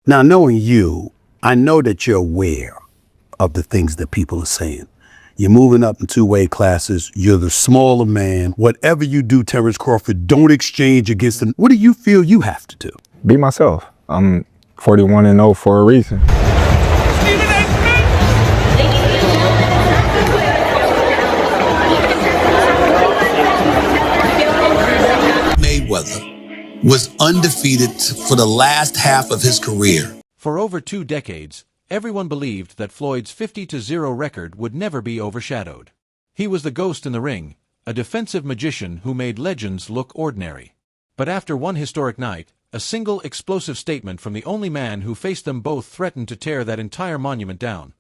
Now, knowing you, I know that you're aware of the things that people are saying. You're moving up in two-weight classes. You're the smaller man. Whatever you do, Terence Crawford, don't exchange against them. What do you feel you have to do? Be myself. I'm 41-0 for a reason. Mayweather was undefeated for the last half of his career. For over 2 decades, everyone believed that Floyd's 50-0 record would never be overshadowed. He was the ghost in the ring, a defensive magician who made legends look ordinary. But after one historic night, a single explosive statement from the only man who faced them both threatened to tear that entire monument down.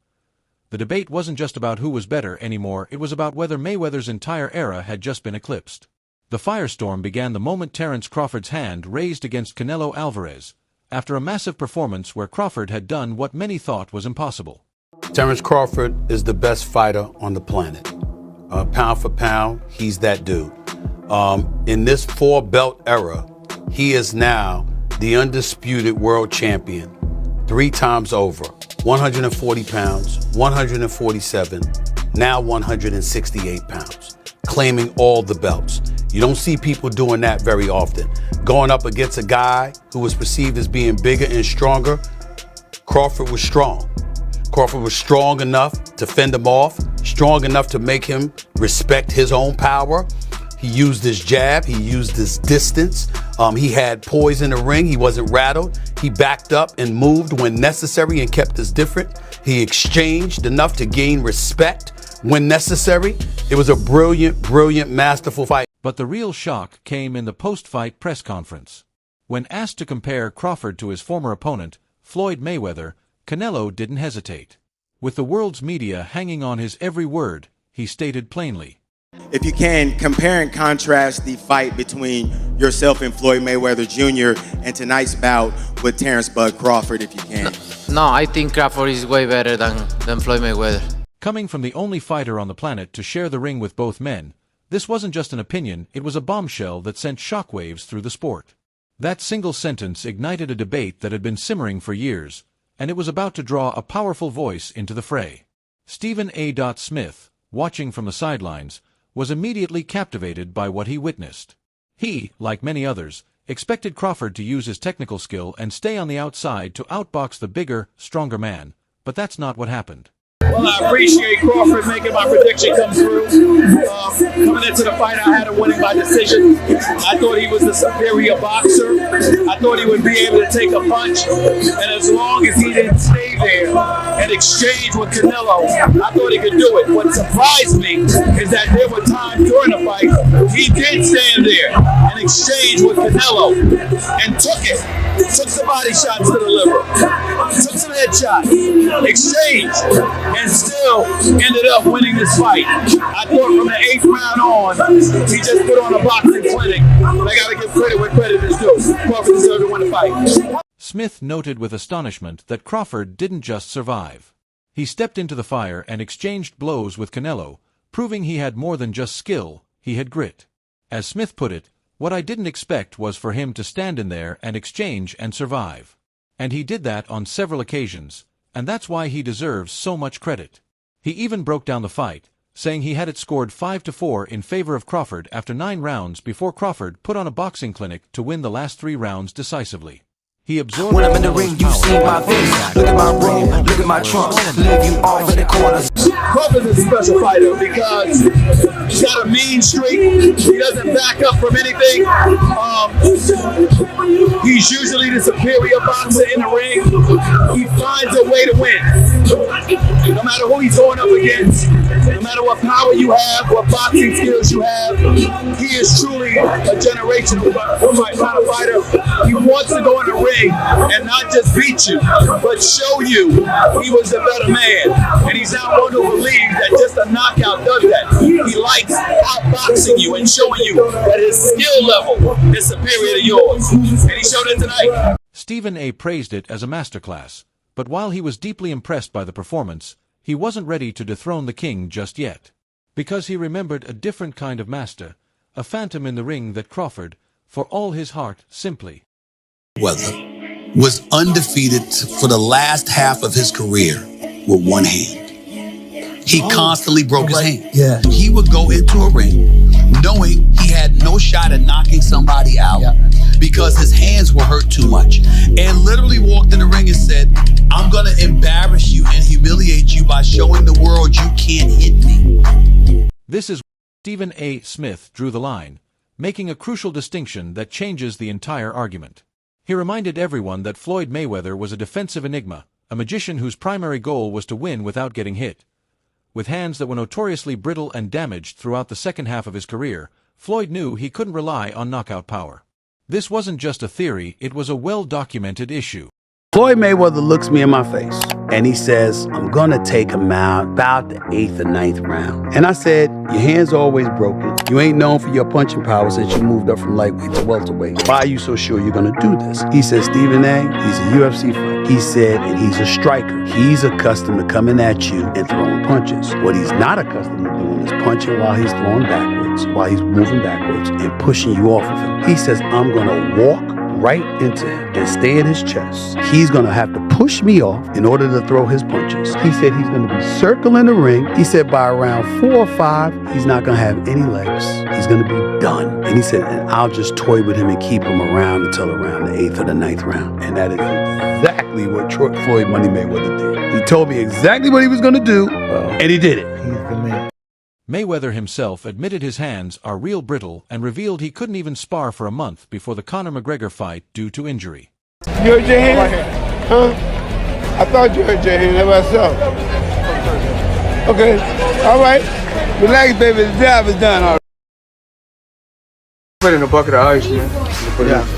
The debate wasn't just about who was better anymore, it was about whether Mayweather's entire era had just been eclipsed. The firestorm began the moment Terence Crawford's hand raised against Canelo Alvarez, after a massive performance where Crawford had done what many thought was impossible. Terence Crawford is the best fighter on the planet. Pound for pound, he's that dude. In this 4-belt era, he is now the undisputed world champion 3 times over. 140 pounds, 147, now 168 pounds, claiming all the belts. You don't see people doing that very often. Going up against a guy who was perceived as being bigger and stronger, Crawford was strong. Crawford was strong enough to fend him off, strong enough to make him respect his own power. He used his jab, he used his distance. He had poise in the ring, he wasn't rattled. He backed up and moved when necessary and kept us different. He exchanged enough to gain respect when necessary. It was a brilliant, brilliant, masterful fight. But the real shock came in the post-fight press conference. When asked to compare Crawford to his former opponent, Floyd Mayweather, Canelo didn't hesitate. With the world's media hanging on his every word, he stated plainly, "If you can, compare and contrast the fight between yourself and Floyd Mayweather Jr. and tonight's bout with Terence Bud Crawford, if you can." No, I think Crawford is way better than Floyd Mayweather. Coming from the only fighter on the planet to share the ring with both men, this wasn't just an opinion, it was a bombshell that sent shockwaves through the sport. That single sentence ignited a debate that had been simmering for years, and it was about to draw a powerful voice into the fray. Stephen A. Smith, watching from the sidelines, was immediately captivated by what he witnessed. He, like many others, expected Crawford to use his technical skill and stay on the outside to outbox the bigger, stronger man, but that's not what happened. Well, I appreciate Crawford making my prediction come through. Coming into the fight, I had him winning by decision. I thought he was the superior boxer. I thought he would be able to take a punch. And as long as he didn't stay there and exchange with Canelo, I thought he could do it. What surprised me is that there were times during the fight he did stand there and exchange with Canelo and took it. Took some body shots to the liver. Took some headshots. Exchanged. And still ended up winning this fight. I thought from the 8th round on, he just put on a boxing clinic. And I got to give credit where credit is due. Crawford deserved to win the fight. Smith noted with astonishment that Crawford didn't just survive. He stepped into the fire and exchanged blows with Canelo, proving he had more than just skill, he had grit. As Smith put it, what I didn't expect was for him to stand in there and exchange and survive. And he did that on several occasions, and that's why he deserves so much credit. He even broke down the fight, saying he had it scored 5-4 in favor of Crawford after 9 rounds before Crawford put on a boxing clinic to win the last 3 rounds decisively. He absorbed when I'm in the ring, you see my face. Look at my robe, look at my trunks. Live you off in the corners. Crawford is a special fighter because he's got a mean streak. He doesn't back up from anything. He's usually the superior boxer in the ring. He finds a way to win. No matter who he's going up against, no matter what power you have, what boxing skills you have, he is truly a generational kind of fighter. He wants to go in the ring and not just beat you, but show you he was the better man. And he's not one who believes that just a knockout does that. He likes outboxing you and showing you that his skill level is superior to yours. And he showed it tonight. Stephen A. praised it as a masterclass, but while he was deeply impressed by the performance, he wasn't ready to dethrone the king just yet. Because he remembered a different kind of master, a phantom in the ring that Crawford, for all his heart, simply Mayweather was undefeated for the last half of his career with one hand. He constantly broke his hand. Yeah. He would go into a ring knowing he had no shot at knocking somebody out because his hands were hurt too much, and literally walked in the ring and said, I'm going to embarrass you and humiliate you by showing the world you can't hit me. This is where Stephen A. Smith drew the line, making a crucial distinction that changes the entire argument. He reminded everyone that Floyd Mayweather was a defensive enigma, a magician whose primary goal was to win without getting hit. With hands that were notoriously brittle and damaged throughout the second half of his career, Floyd knew he couldn't rely on knockout power. This wasn't just a theory, it was a well-documented issue. Floyd Mayweather looks me in my face and he says, I'm gonna take him out about the 8th or 9th round. And I said, your hand's always broken. You ain't known for your punching power since you moved up from lightweight to welterweight. Why are you so sure you're gonna do this? He said, Stephen A., he's a UFC fighter. He said, and he's a striker. He's accustomed to coming at you and throwing punches. What he's not accustomed to doing is punching while he's throwing backwards, while he's moving backwards and pushing you off of him. He says, I'm gonna walk right into him and stay in his chest. He's gonna have to push me off in order to throw his punches. He said he's gonna be circling the ring. He said by around 4 or 5, he's not gonna have any legs. He's gonna be done. And he said, and I'll just toy with him and keep him around until around the 8th or the 9th round. And that is exactly what Floyd Money Mayweather did. He told me exactly what he was gonna do, and he did it. He's the man. Mayweather himself admitted his hands are real brittle and revealed he couldn't even spar for a month before the Conor McGregor fight due to injury. You hurt your hand? Huh? I thought you hurt your hand. How about so? Okay. All right. Relax, baby. The job is done. All right. Put in a bucket of ice, man.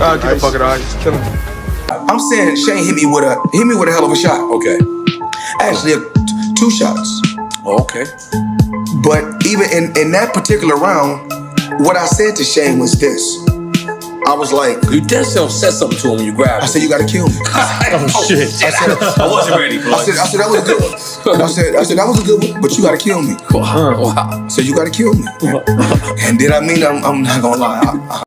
I'll get a bucket of ice. Kill him. I'm saying Shane hit me with a hell of a shot. Okay. Actually, 2 shots. Okay. But even in that particular round, what I said to Shane was this. I was like, you dead self said something to him when you grabbed him. I said, you gotta kill me. Oh shit. I wasn't ready, bro. I said that was a good one. I said that was a good one, but you gotta kill me. Wow. So you gotta kill me. And did I mean I'm not gonna lie.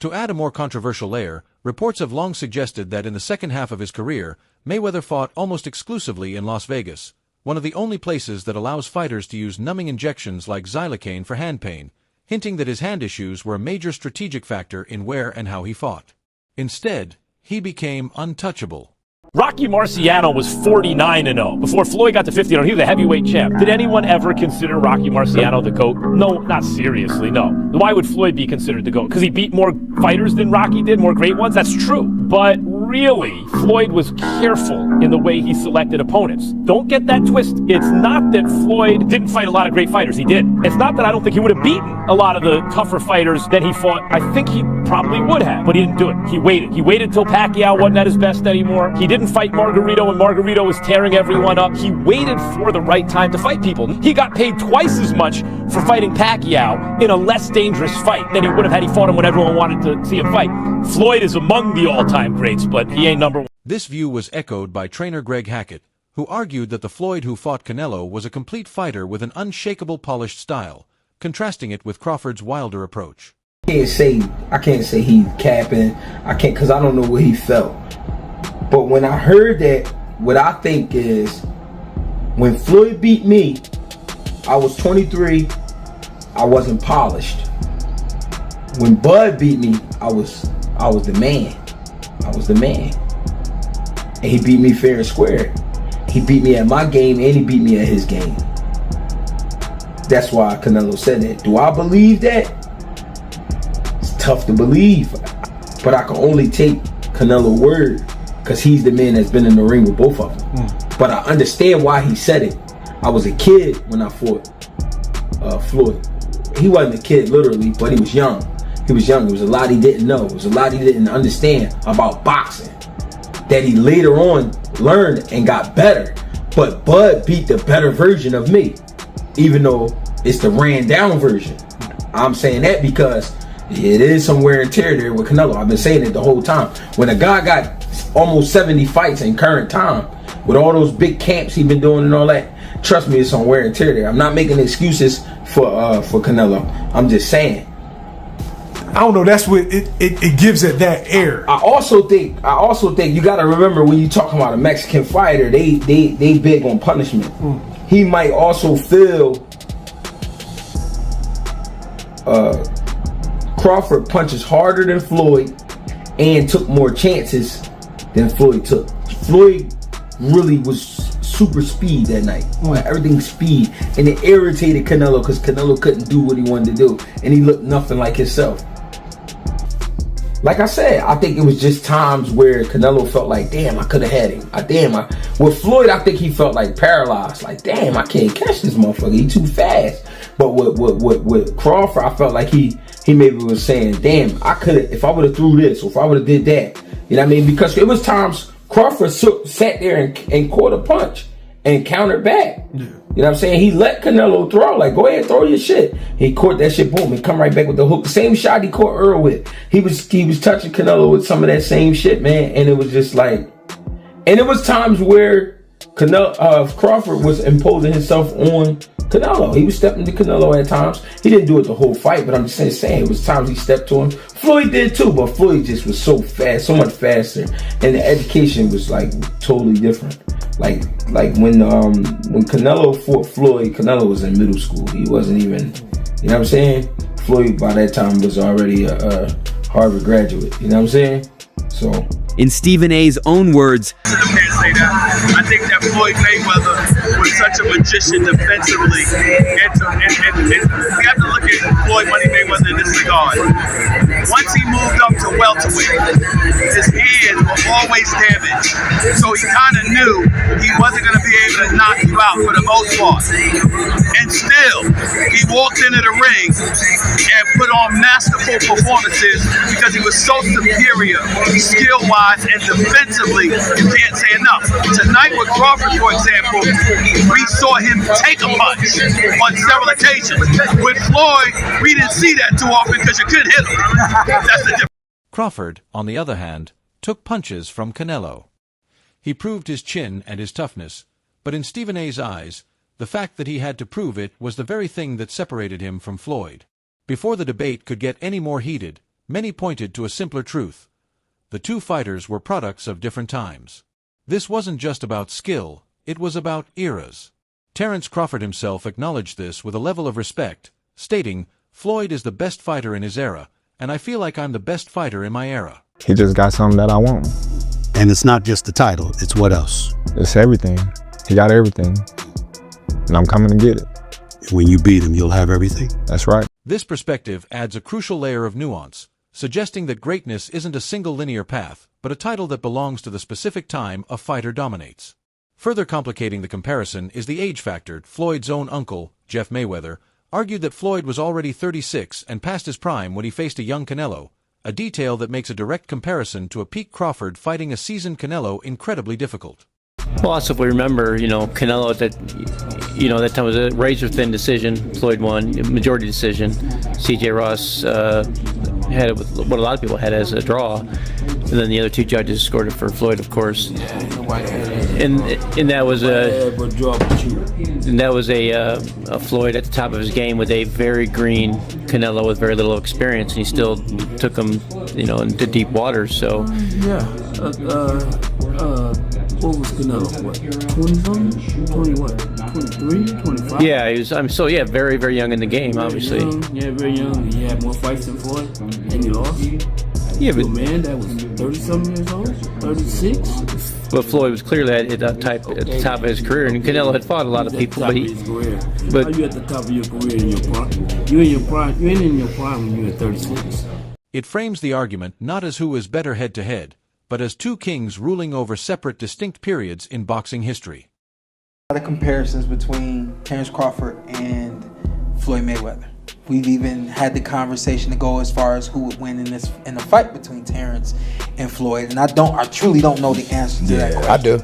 To add a more controversial layer, reports have long suggested that in the second half of his career, Mayweather fought almost exclusively in Las Vegas, one of the only places that allows fighters to use numbing injections like xylocaine for hand pain, hinting that his hand issues were a major strategic factor in where and how he fought. Instead, he became untouchable. Rocky Marciano was 49-0 before Floyd got to 50-0. He was a heavyweight champ. Did anyone ever consider Rocky Marciano the GOAT? No, not seriously, no. Why would Floyd be considered the GOAT? Because he beat more fighters than Rocky did, more great ones? That's true. But really, Floyd was careful in the way he selected opponents. Don't get that twisted. It's not that Floyd didn't fight a lot of great fighters. He did. It's not that I don't think he would have beaten a lot of the tougher fighters that he fought. I think he probably would have, but he didn't do it. He waited. He waited till Pacquiao wasn't at his best anymore. He didn't fight Margarito when Margarito was tearing everyone up. He waited for the right time to fight people. He got paid twice as much for fighting Pacquiao in a less dangerous fight than he would have had he fought him when everyone wanted to see him fight. Floyd is among the all-time greats, but he ain't number one. This view was echoed by trainer Greg Hackett, who argued that the Floyd who fought Canelo was a complete fighter with an unshakable polished style, contrasting it with Crawford's wilder approach. I can't say he's capping. I can't, because I don't know what he felt. But when I heard that, what I think is, when Floyd beat me, I was 23, I wasn't polished. When Bud beat me, I was the man. I was the man. And he beat me fair and square. He beat me at my game and he beat me at his game. That's why Canelo said that. Do I believe that? It's tough to believe. But I can only take Canelo's word because he's the man that's been in the ring with both of them. But I understand why he said it. I was a kid when I fought Floyd. He wasn't a kid literally, but he was young. He was young. There was a lot he didn't know. There was a lot he didn't understand about boxing that he later on learned and got better. But Bud beat the better version of me, even though it's the ran down version. I'm saying that because it is some wear and tear there with Canelo. I've been saying it the whole time. When a guy got almost 70 fights in current time, with all those big camps he's been doing and all that, trust me, it's some wear and tear there. I'm not making excuses for Canelo. I'm just saying, I don't know. That's what it gives it that air. I also think you got to remember when you talking about a Mexican fighter, they big on punishment. He might also feel Crawford punches harder than Floyd and took more chances than Floyd took. Floyd really was super speed that night. Everything speed, and it irritated Canelo because Canelo couldn't do what he wanted to do, and he looked nothing like himself. Like I said, I think it was just times where Canelo felt like, damn, I could have had him. With Floyd, I think he felt like paralyzed. Like, damn, I can't catch this motherfucker. He too fast. But with Crawford, I felt like he maybe was saying, damn, I could have, if I would have threw this, or if I would have did that. You know what I mean? Because it was times Crawford sat there and caught a punch and countered back. Yeah. You know what I'm saying? He let Canelo throw. Like, go ahead, throw your shit. He caught that shit, boom, and come right back with the hook. The same shot he caught Earl with. He was touching Canelo with some of that same shit, man. And it was just like, and it was times where Crawford was imposing himself on Canelo. He was stepping to Canelo at times. He didn't do it the whole fight, but I'm just saying it was times he stepped to him. Floyd did too, but Floyd just was so fast, so much faster, and the education was like totally different. Like when Canelo fought Floyd, Canelo was in middle school. He wasn't even, you know what I'm saying? Floyd by that time was already a Harvard graduate. You know what I'm saying? So. In Stephen A's own words, I can't say that. I think that Floyd Mayweather was such a magician defensively. And we have to look at Floyd Money Mayweather in this regard. Once he moved up to welterweight, his hands were always damaged. So he kind of knew he wasn't going to be able to knock you out for the most part. And still, he walked into the ring and put on masterful performances because he was so superior, skill-wise, and defensively, you can't say enough. Tonight with Crawford, for example, we saw him take a punch on several occasions. With Floyd, we didn't see that too often because you couldn't hit him. That's the difference. Crawford, on the other hand, took punches from Canelo. He proved his chin and his toughness, but in Stephen A's eyes, the fact that he had to prove it was the very thing that separated him from Floyd. Before the debate could get any more heated, many pointed to a simpler truth. The two fighters were products of different times. This wasn't just about skill, it was about eras. Terence Crawford himself acknowledged this with a level of respect, stating, "Floyd is the best fighter in his era, and I feel like I'm the best fighter in my era." He just got something that I want. And it's not just the title, it's what else? It's everything. He got everything. And I'm coming to get it. When you beat him, you'll have everything? That's right. This perspective adds a crucial layer of nuance, suggesting that greatness isn't a single linear path, but a title that belongs to the specific time a fighter dominates. Further complicating the comparison is the age factor. Floyd's own uncle, Jeff Mayweather, argued that Floyd was already 36 and past his prime when he faced a young Canelo, a detail that makes a direct comparison to a peak Crawford fighting a seasoned Canelo incredibly difficult. Well, also if we remember, Canelo at that time was a razor-thin decision. Floyd won, majority decision. C.J. Ross had it with what a lot of people had as a draw, and then the other two judges scored it for Floyd, of course. And that was a Floyd at the top of his game with a very green Canelo with very little experience, and he still took him, into deep waters. So what was Canelo? What, 20-something? 20 what? 23? 25? Yeah, he was. Very, very young in the game, obviously. Very young. He had more fights than Floyd, and he lost. Yeah, but man, that was 30-something years old, 36. But Floyd was clearly at the top of his career, and Canelo had fought a lot of people. But how you at the top of your career in your prime? You ain't in your prime when you're at 36. It frames the argument not as who is better head-to-head, but as two kings ruling over separate, distinct periods in boxing history. A lot of comparisons between Terence Crawford and Floyd Mayweather. We've even had the conversation to go as far as who would win in the fight between Terence and Floyd, and I truly don't know the answer to that question. I do.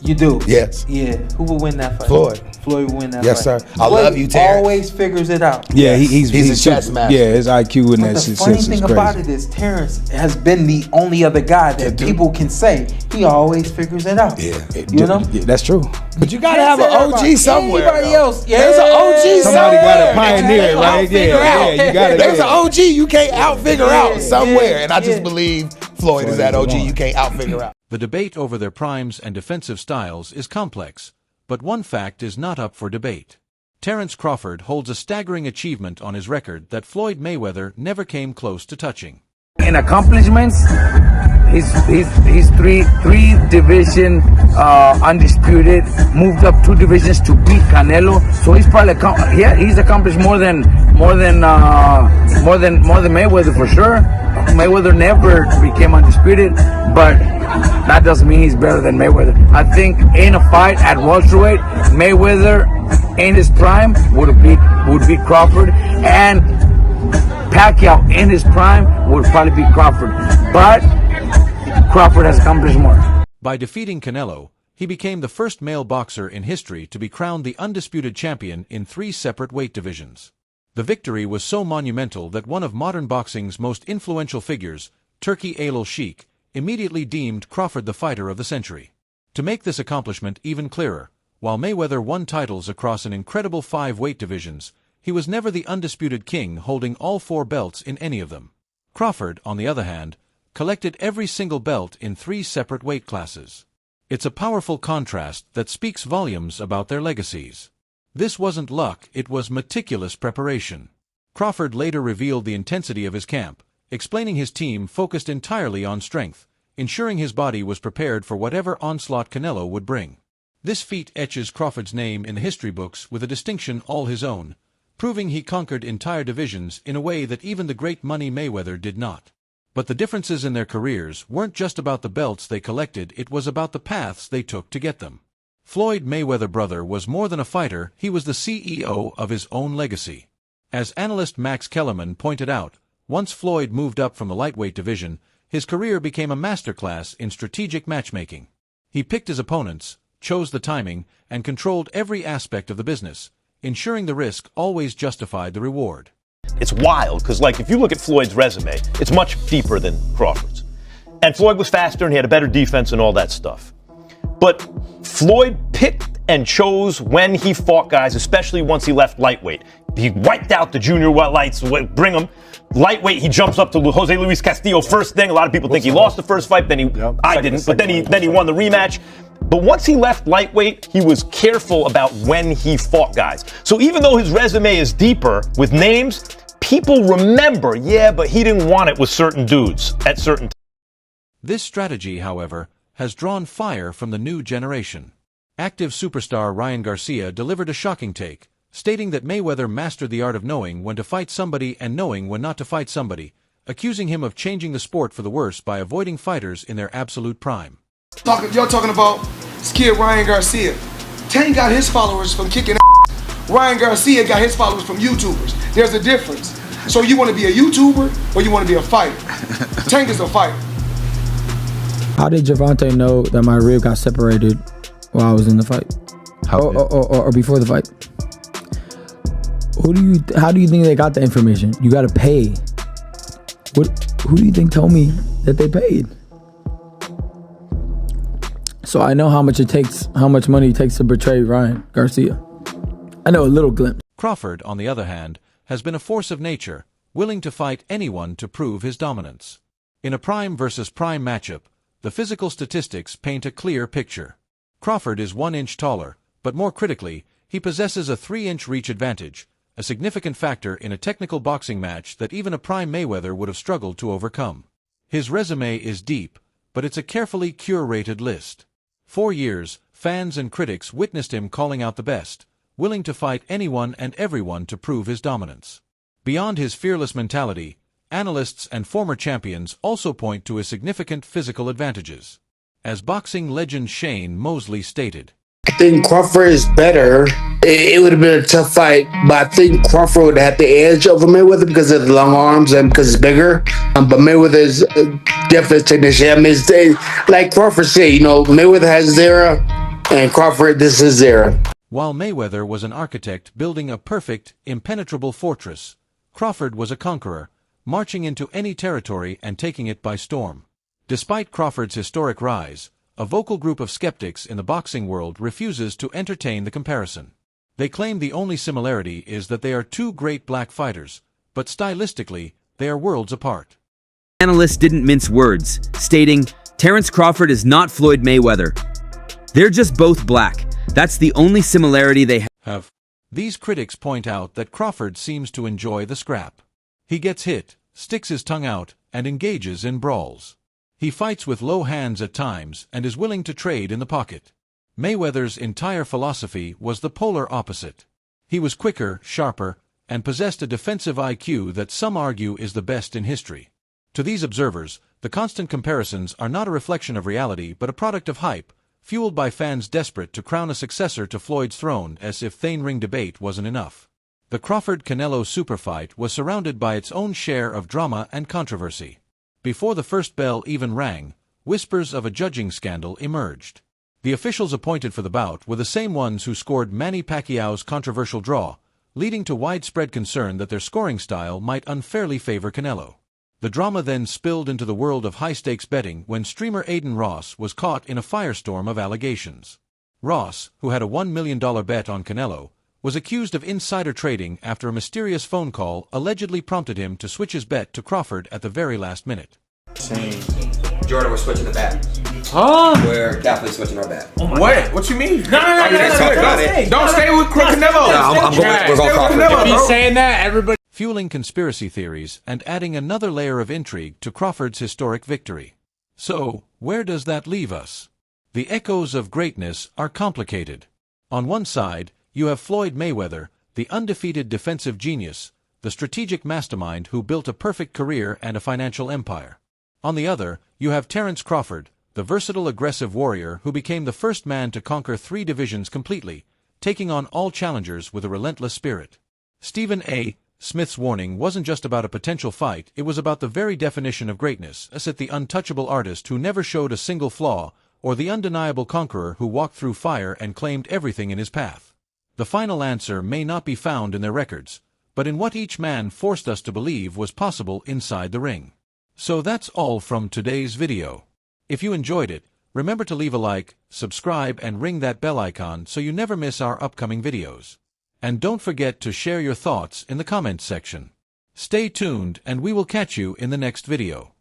You do? Yes. Yeah. Who will win that fight? Floyd. Floyd will win that Yes, fight. sir. I love you, Terrence. Always figures it out. Yeah, He's a chess super, master. Yeah, his IQ in that The sense funny is thing crazy. about it is Terrence has been the only other guy that people can say he always figures it out. Yeah. You know? Yeah, that's true. But you gotta have an OG somewhere. Anybody though. else? Yeah. There's an OG Somebody somewhere. got to pioneer, right? Yeah, you got to. There's an OG you can't out-figure out somewhere. And I just believe Floyd is that OG you can't out-figure out. The debate over their primes and defensive styles is complex, but one fact is not up for debate. Terence Crawford holds a staggering achievement on his record that Floyd Mayweather never came close to touching. In accomplishments, he's three division undisputed, moved up 2 divisions to beat Canelo. So he's probably he's accomplished more than Mayweather for sure. Mayweather never became undisputed, but that doesn't mean he's better than Mayweather. I think in a fight at welterweight, Mayweather in his prime would beat Crawford, and Pacquiao in his prime would probably beat Crawford. But Crawford has accomplished more. By defeating Canelo, he became the first male boxer in history to be crowned the undisputed champion in 3 separate weight divisions. The victory was so monumental that one of modern boxing's most influential figures, Turki Al-Sheikh, immediately deemed Crawford the fighter of the century. To make this accomplishment even clearer, while Mayweather won titles across an incredible 5 weight divisions, he was never the undisputed king holding all 4 belts in any of them. Crawford, on the other hand, collected every single belt in 3 separate weight classes. It's a powerful contrast that speaks volumes about their legacies. This wasn't luck, it was meticulous preparation. Crawford later revealed the intensity of his camp, explaining his team focused entirely on strength, ensuring his body was prepared for whatever onslaught Canelo would bring. This feat etches Crawford's name in the history books with a distinction all his own, proving he conquered entire divisions in a way that even the great money Mayweather did not. But the differences in their careers weren't just about the belts they collected, it was about the paths they took to get them. Floyd Mayweather brother was more than a fighter, he was the CEO of his own legacy. As analyst Max Kellerman pointed out, once Floyd moved up from the lightweight division, his career became a masterclass in strategic matchmaking. He picked his opponents, chose the timing, and controlled every aspect of the business, ensuring the risk always justified the reward. It's wild, because if you look at Floyd's resume, it's much deeper than Crawford's. And Floyd was faster and he had a better defense and all that stuff. But Floyd picked and chose when he fought guys, especially once he left lightweight. He wiped out the junior lights, bring him. Lightweight, he jumps up to Jose Luis Castillo first thing. A lot of people think he lost the first fight, then he won the rematch. But once he left lightweight, he was careful about when he fought guys. So even though his resume is deeper with names, people remember, but he didn't want it with certain dudes at certain times. This strategy, however, has drawn fire from the new generation. Active superstar Ryan Garcia delivered a shocking take, stating that Mayweather mastered the art of knowing when to fight somebody and knowing when not to fight somebody, accusing him of changing the sport for the worse by avoiding fighters in their absolute prime. Y'all talking about this kid Ryan Garcia. Tank got his followers from kicking ass. Ryan Garcia got his followers from YouTubers. There's a difference. So you want to be a YouTuber or you want to be a fighter? Tank is a fighter. How did Gervonta know that my rib got separated while I was in the fight? Or before the fight? How do you think they got the information? You got to pay. Who do you think told me that they paid? So I know how much money it takes to betray Ryan Garcia. I know a little glimpse. Crawford, on the other hand, has been a force of nature, willing to fight anyone to prove his dominance. In a prime versus prime matchup, the physical statistics paint a clear picture. Crawford is 1 inch taller, but more critically, he possesses a 3-inch reach advantage, a significant factor in a technical boxing match that even a prime Mayweather would have struggled to overcome. His resume is deep, but it's a carefully curated list. 4 years, fans and critics witnessed him calling out the best, willing to fight anyone and everyone to prove his dominance. Beyond his fearless mentality, analysts and former champions also point to his significant physical advantages. As boxing legend Shane Mosley stated, I think Crawford is better. It would have been a tough fight, but I think Crawford would have the edge over Mayweather because of the long arms and because it's bigger. But Mayweather is definitely a technician. I mean, like Crawford said, Mayweather has his era, And Crawford, this is Zara. While Mayweather was an architect building a perfect, impenetrable fortress, Crawford was a conqueror, marching into any territory and taking it by storm. Despite Crawford's historic rise, a vocal group of skeptics in the boxing world refuses to entertain the comparison. They claim the only similarity is that they are two great black fighters, but stylistically, they are worlds apart. Analyst didn't mince words, stating, Terence Crawford is not Floyd Mayweather. They're just both black. That's the only similarity they have. These critics point out that Crawford seems to enjoy the scrap. He gets hit, sticks his tongue out, and engages in brawls. He fights with low hands at times and is willing to trade in the pocket. Mayweather's entire philosophy was the polar opposite. He was quicker, sharper, and possessed a defensive IQ that some argue is the best in history. To these observers, the constant comparisons are not a reflection of reality but a product of hype, fueled by fans desperate to crown a successor to Floyd's throne, as if Thane Ring debate wasn't enough. The Crawford-Canelo superfight was surrounded by its own share of drama and controversy. Before the first bell even rang, whispers of a judging scandal emerged. The officials appointed for the bout were the same ones who scored Manny Pacquiao's controversial draw, leading to widespread concern that their scoring style might unfairly favor Canelo. The drama then spilled into the world of high-stakes betting when streamer Aiden Ross was caught in a firestorm of allegations. Ross, who had a $1 million bet on Canelo, was accused of insider trading after a mysterious phone call allegedly prompted him to switch his bet to Crawford at the very last minute. Jordan, we're switching the bet. Huh? We're definitely switching our bet. What? What you mean? No. Don't stay with Canelo. We're going Crawford. If he's saying that, everybody. Fueling conspiracy theories and adding another layer of intrigue to Crawford's historic victory. So, where does that leave us? The echoes of greatness are complicated. On one side, you have Floyd Mayweather, the undefeated defensive genius, the strategic mastermind who built a perfect career and a financial empire. On the other, you have Terence Crawford, the versatile aggressive warrior who became the first man to conquer 3 divisions completely, taking on all challengers with a relentless spirit. Stephen A. Smith's warning wasn't just about a potential fight, it was about the very definition of greatness, as it the untouchable artist who never showed a single flaw, or the undeniable conqueror who walked through fire and claimed everything in his path. The final answer may not be found in their records, but in what each man forced us to believe was possible inside the ring. So that's all from today's video. If you enjoyed it, remember to leave a like, subscribe and ring that bell icon so you never miss our upcoming videos. And don't forget to share your thoughts in the comments section. Stay tuned and we will catch you in the next video.